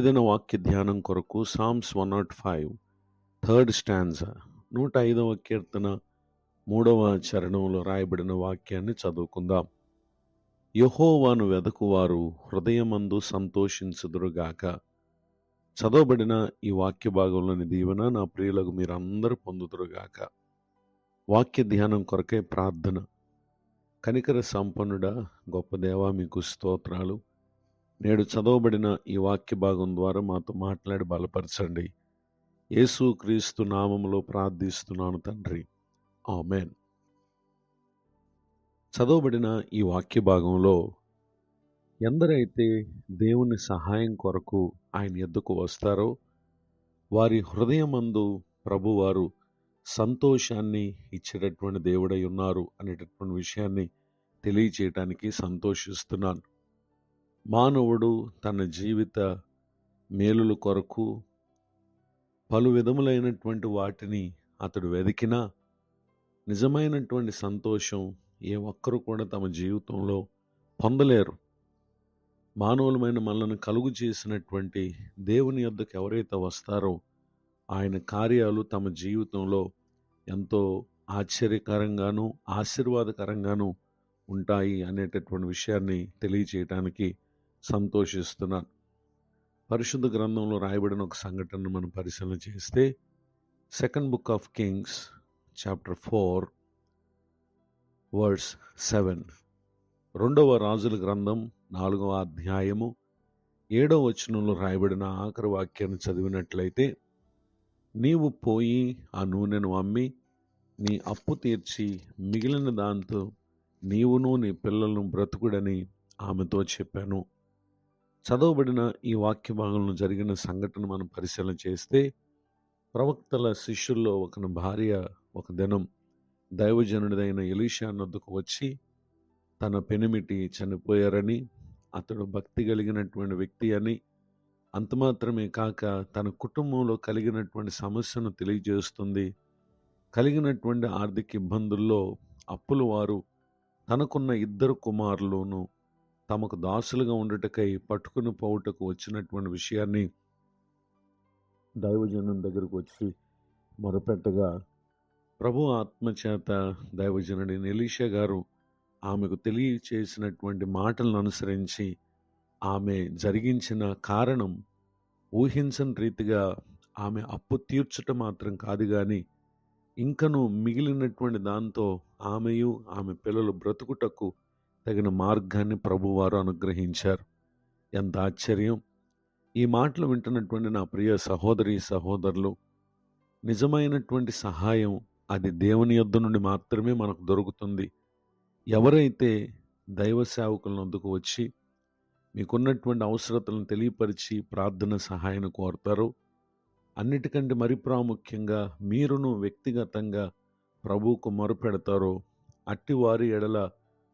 ఏదైనా వాక్య ధ్యానం కొరకు సామ్స్ 105 థర్డ్ స్టాంజా 105వ కీర్తన 3వ చరణంలో రాయబడిన వాక్యాన్ని చదువుకుందాం. యెహోవాను వెదకువారు హృదయమందు సంతోషించుదురుగాక. చదవబడిన ఈ వాక్య భాగంలోని దీవెన నా ప్రియులకు మీరందరూ పొందుదురుగాక. వాక్య ధ్యానం కొరకే ప్రార్థన. కనికర సంపన్నుడా, గొప్ప దేవా, మీకు స్తోత్రాలు. నేడు చదవబడిన ఈ వాక్య భాగం ద్వారా మాతో మాట్లాడి బలపరచండి. యేసు క్రీస్తు నామములో ప్రార్థిస్తున్నాను తండ్రి, ఆమేన్. చదవబడిన ఈ వాక్య భాగంలో ఎందరైతే దేవుని సహాయం కొరకు ఆయన యొద్దకు వస్తారో వారి హృదయమందు ప్రభువారు సంతోషాన్ని ఇచ్చేటటువంటి దేవుడై ఉన్నారు అనేటటువంటి విషయాన్ని తెలియచేయటానికి సంతోషిస్తున్నాను. మానవుడు తన జీవిత మేలుల కొరకు పలు విధములైనటువంటి వాటిని అతడు వెదికినా నిజమైనటువంటి సంతోషం ఏ ఒక్కరు కూడా తమ జీవితంలో పొందలేరు. మానవులమైన మనల్ని కలుగు చేసినటువంటి దేవుని యొద్దకు ఎవరైతే వస్తారో ఆయన కార్యాలు తమ జీవితంలో ఎంతో ఆశ్చర్యకరంగాను ఆశీర్వాదకరంగాను ఉంటాయి అనేటటువంటి విషయాన్ని తెలియచేయటానికి సంతోషిస్తున్నాను. పరిశుద్ధ గ్రంథంలో రాయబడిన ఒక సంఘటనను మనం పరిశీలన చేస్తే second book of Kings chapter 4 verse 7, రెండవ రాజుల గ్రంథం 4వ అధ్యాయము 7వ వచనంలో రాయబడిన ఆఖరి వాక్యాన్ని చదివినట్లయితే, నీవు పోయి ఆ నూనెను అమ్మి నీ అప్పు తీర్చి మిగిలిన దాంతో నీవును నీ పిల్లలను బ్రతుకుడని ఆమెతో చెప్పాను. చదవబడిన ఈ వాక్య భాగంలో జరిగిన సంఘటన మనం పరిశీలన చేస్తే, ప్రవక్తల శిష్యుల్లో ఒకని భార్య ఒక దినం దైవజనుడైన ఎలీషా వద్దకు వచ్చి తన పెనిమిటి చనిపోయారని, అతడు భక్తి కలిగినటువంటి వ్యక్తి అని, అంత మాత్రమే కాక తన కుటుంబంలో కలిగినటువంటి సమస్యను తెలియజేస్తుంది. కలిగినటువంటి ఆర్థిక ఇబ్బందుల్లో అప్పుల వారు తనకున్న 2 కుమారులను తమకు దాసులుగా ఉండుటకై పట్టుకుని పోవుటకు వచ్చినటువంటి విషయాన్ని దైవజనం దగ్గరకు వచ్చి మొరపెట్టగా, ప్రభు ఆత్మచేత దైవజనుడైన ఎలీషా గారు ఆమెకు తెలియచేసినటువంటి మాటలను అనుసరించి ఆమె జరిగించిన కారణం ఊహించని రీతిగా ఆమె అప్పు తీర్చుట మాత్రం కాదు కానీ ఇంకను మిగిలినటువంటి దాంతో ఆమెయు ఆమె పిల్లలు బ్రతుకుటకు తగిన మార్గాన్ని ప్రభువారు అనుగ్రహించారు. ఎంత ఆశ్చర్యం! ఈ మాటలు వింటున్నటువంటి నా ప్రియ సహోదరి సహోదరులు, నిజమైనటువంటి సహాయం అది దేవుని యొద్ద నుండి మాత్రమే మనకు దొరుకుతుంది. ఎవరైతే దైవ సేవకుల వద్దకు వచ్చి మీకున్నటువంటి అవసరతలను తెలియపరిచి ప్రార్థన సహాయం కోరుతారో, అన్నిటికంటే మరి ప్రాముఖ్యంగా మీరును వ్యక్తిగతంగా ప్రభువుకు మొరపెడతారో, అట్టి వారి ఎడల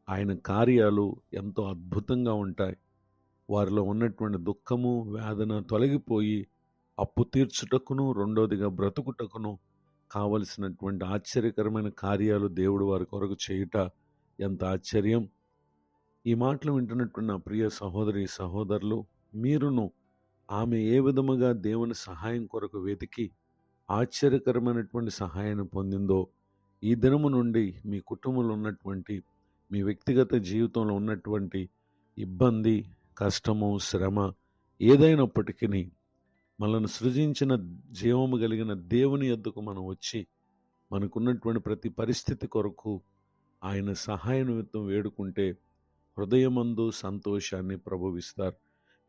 ఆయన కార్యాలు ఎంతో అద్భుతంగా ఉంటాయి. వారిలో ఉన్నటువంటి దుఃఖము వేదన తొలగిపోయి అప్పు తీర్చుటకును రెండోదిగా బ్రతుకుటకును కావలసినటువంటి ఆశ్చర్యకరమైన కార్యాలు దేవుడు వారి కొరకు చేయుట ఎంత ఆశ్చర్యం! ఈ మాటలు వింటున్నటువంటి నా ప్రియ సహోదరి సహోదరులు, మీరును ఆమె ఏ విధముగా దేవుని సహాయం కొరకు వెతికి ఆశ్చర్యకరమైనటువంటి సహాయాన్ని పొందిందో, ఈ దినము నుండి మీ కుటుంబంలో ఉన్నటువంటి మీ వ్యక్తిగత జీవితంలో ఉన్నటువంటి ఇబ్బంది, కష్టము, శ్రమ ఏదైనప్పటికీ మనల్ని సృజించిన జీవము కలిగిన దేవుని యొద్దకు మనం వచ్చి మనకున్నటువంటి ప్రతి పరిస్థితి కొరకు ఆయన సహాయ నిమిత్తం వేడుకుంటే హృదయమందు సంతోషాన్ని ప్రభువిస్తారు.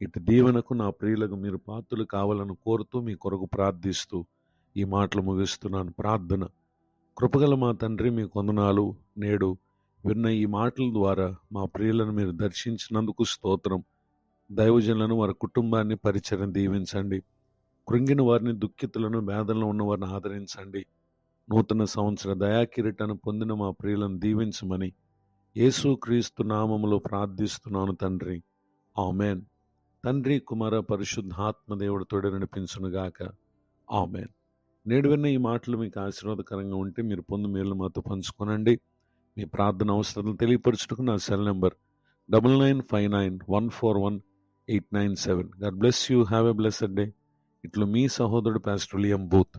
ఇటు దీవెనకు నా ప్రియులకు మీరు పాత్రలు కావాలని కోరుతూ మీ కొరకు ప్రార్థిస్తూ ఈ మాటలు ముగిస్తున్నాను. ప్రార్థన. కృపగల మా తండ్రి, మీ వందనాలు. నేడు విన్న ఈ మాటల ద్వారా మా ప్రియులను మీరు దర్శించినందుకు స్తోత్రం. దైవజనులను వారి కుటుంబాన్ని పరిచయం దీవించండి. కృంగిన వారిని, దుఃఖితులను, వేదనలో ఉన్న వారిని ఆదరించండి. నూతన సంవత్సర దయాకిరీటాన్ని పొందిన మా ప్రియులను దీవించమని యేసు క్రీస్తు నామములో ప్రార్థిస్తున్నాను తండ్రి, ఆమెన్. తండ్రి, కుమార, పరిశుద్ధాత్మ దేవుడు తోడు నడిపించునుగాక, ఆమెన్. నేడు విన్న ఈ మాటలు మీకు ఆశీర్వాదకరంగా ఉంటే మీరు పొందు మేలు మాతో పంచుకోనండి. మీ ప్రార్థన అవసరాలను తెలియపరచుటకు నా cell number 99591418 897. God bless you. Have a blessed day. ఇట్లు మీ సహోదరుడు పాస్టర్ విలియం బూత్.